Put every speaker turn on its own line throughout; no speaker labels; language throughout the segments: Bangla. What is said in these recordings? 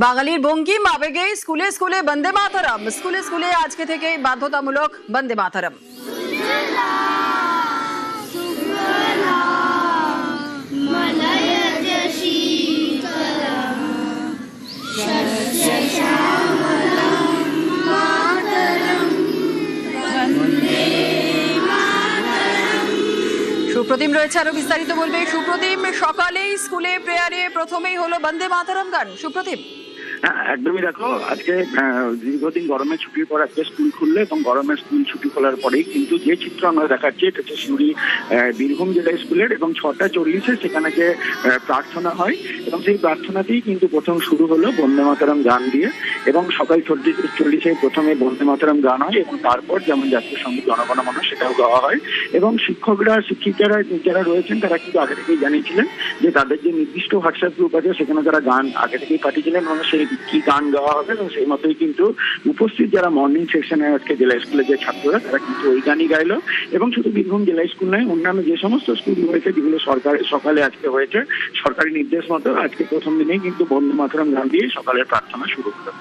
বাঙালির বঙ্কিম আবেগে স্কুলে স্কুলে বন্দে মাতরম। স্কুলে স্কুলে আজকে থেকে বাধ্যতামূলক বন্দে মাতরম। সুপ্রতিম রয়েছে, আরো বিস্তারিত বলবে। সুপ্রতিম, সকালেই স্কুলে প্রেয়ারে প্রথমেই হলো বন্দে মাতরম গান। সুপ্রতিম,
একদমই দেখো, আজকে দীর্ঘদিন গরমের ছুটির পর আজকে স্কুল খুললে এবং গরমের স্কুল ছুটি খোলার পরেই কিন্তু যে চিত্র আমরা দেখাচ্ছি এটা হচ্ছে সিউড়ি বীরভূম জেলা স্কুলের, এবং 6:40 সেখানে যে প্রার্থনা হয় এবং সেই প্রার্থনাতেই কিন্তু প্রথম শুরু হলো বন্দে মাতরম গান দিয়ে। এবং সকাল 6:40 প্রথমে বন্দে মাতরম গান হয় এবং তারপর যেমন জাতীয় সঙ্গীত জনগণ মন সেটাও গাওয়া হয়। এবং শিক্ষকরা শিক্ষিকারা যারা রয়েছেন তারা কিন্তু আগে থেকেই জানিয়েছিলেন যে তাদের যে নির্দিষ্ট হোয়াটসঅ্যাপ গ্রুপ আছে সেখানে তারা গান আগে থেকেই পাঠিয়েছিলেন এবং সেই কি গান গাওয়া হবে এবং সেই মতোই কিন্তু উপস্থিত যারা মর্নিং সেকশনে আজকে জেলা স্কুলের যে ছাত্ররা তারা কিন্তু ওই গানই গাইলো। এবং শুধু বীরভূম জেলা স্কুল নয়, অন্যান্য যে সমস্ত স্কুল রয়েছে যেগুলো সকালে আজকে হয়েছে সরকারি নির্দেশ মতো আজকে প্রথম দিনেই কিন্তু বন্দে মাতরম গান দিয়ে সকালের প্রার্থনা শুরু হলো।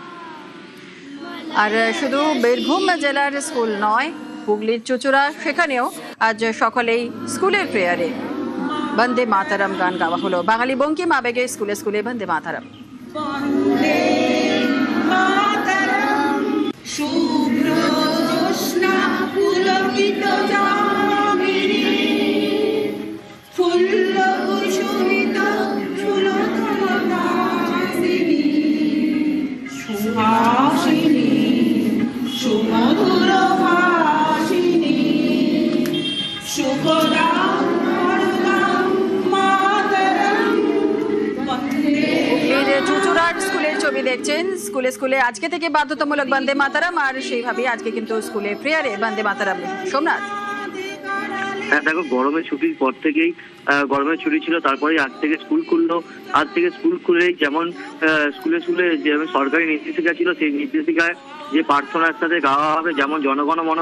আর শুধু বীরভূম জেলার স্কুল নয়, হুগলির চুচুড়া সেখানেও আজ সকালেই স্কুলের প্রেয়ারে বন্দে মাতরম গান গাওয়া হলো। বাঙালি বঙ্কিম আবেগে স্কুলে স্কুলে বন্দে মাতরম।
শুভ্র জ্যোৎস্না পুলকিত যামিনী ফুল্ল কুসুমিত সুলতাসিনী সুহাসিনী সুমধুর ভাসিনী শুভদা
চুচুড়ার স্কুলের ছবি দেখছেন। স্কুলে স্কুলে আজকে থেকে বাধ্যতামূলক বন্দে মাতরম, আর সেইভাবে আজকে কিন্তু স্কুলে প্রেয়ারে বন্দে মাতরম। সোমনাথ,
হ্যাঁ দেখো, গরমের ছুটির পর থেকেই গরমের ছুটি ছিল, তারপরে আজ থেকে স্কুল খুললো। আজ থেকে স্কুল খুলে যেমন স্কুলে স্কুলে যে সরকারি নির্দেশিকা ছিল সেই নির্দেশিকায় যে প্রার্থনার সাথে গাওয়া হবে, যেমন জনগণ মন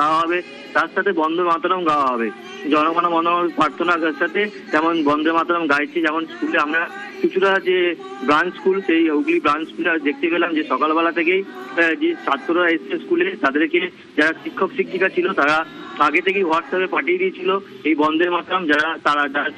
গাওয়া হবে, তার সাথে বন্দে মাতরম গাওয়া হবে। জনগণ মন প্রার্থনার সাথে যেমন বন্দে মাতরম গাইছে। যেমন স্কুলে আমরা কিছুটা যে ব্রাঞ্চ স্কুল, সেই হুগলি ব্রাঞ্চ স্কুলে দেখতে পেলাম যে সকালবেলা থেকেই যে ছাত্ররা এসছে স্কুলে, তাদেরকে যারা শিক্ষক শিক্ষিকা ছিল তারা আগে থেকেই হোয়াটসঅ্যাপে পাঠিয়ে দিয়েছিল এই বন্দে মাতরম। যারা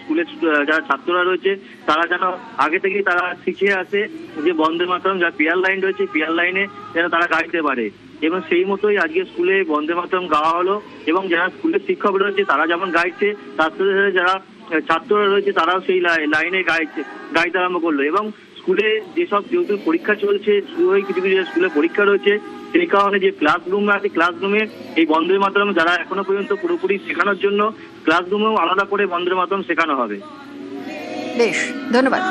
স্কুলের যারা ছাত্ররা রয়েছে তারা যেন আগে থেকেই তারা শিখে আসে যে বন্দে মাতরম যারা পিয়ার লাইন রয়েছে পিয়ার লাইনে যেন তারা গাইতে পারে। এবং সেই মতোই আজকে স্কুলে বন্দে মাতরম গাওয়া হলো। এবং যারা স্কুলের শিক্ষক রয়েছে তারা যেমন গাইছে, তার সাথে সাথে যারা ছাত্ররা রয়েছে তারাও সেই লাইনে গাইতে আরম্ভ করলো। এবং স্কুলে যেসব যেহেতু পরীক্ষা চলছে, শুরু হয়ে কিছু কিছু স্কুলে পরীক্ষা রয়েছে, সেই কারণে যে ক্লাসরুম আছে ক্লাসরুমে এই বন্দে মাতরম যারা এখনো পর্যন্ত পুরোপুরি শেখানোর জন্য ক্লাসরুমেও আলাদা করে বন্দে মাতরম শেখানো হবে।
বেশ, ধন্যবাদ।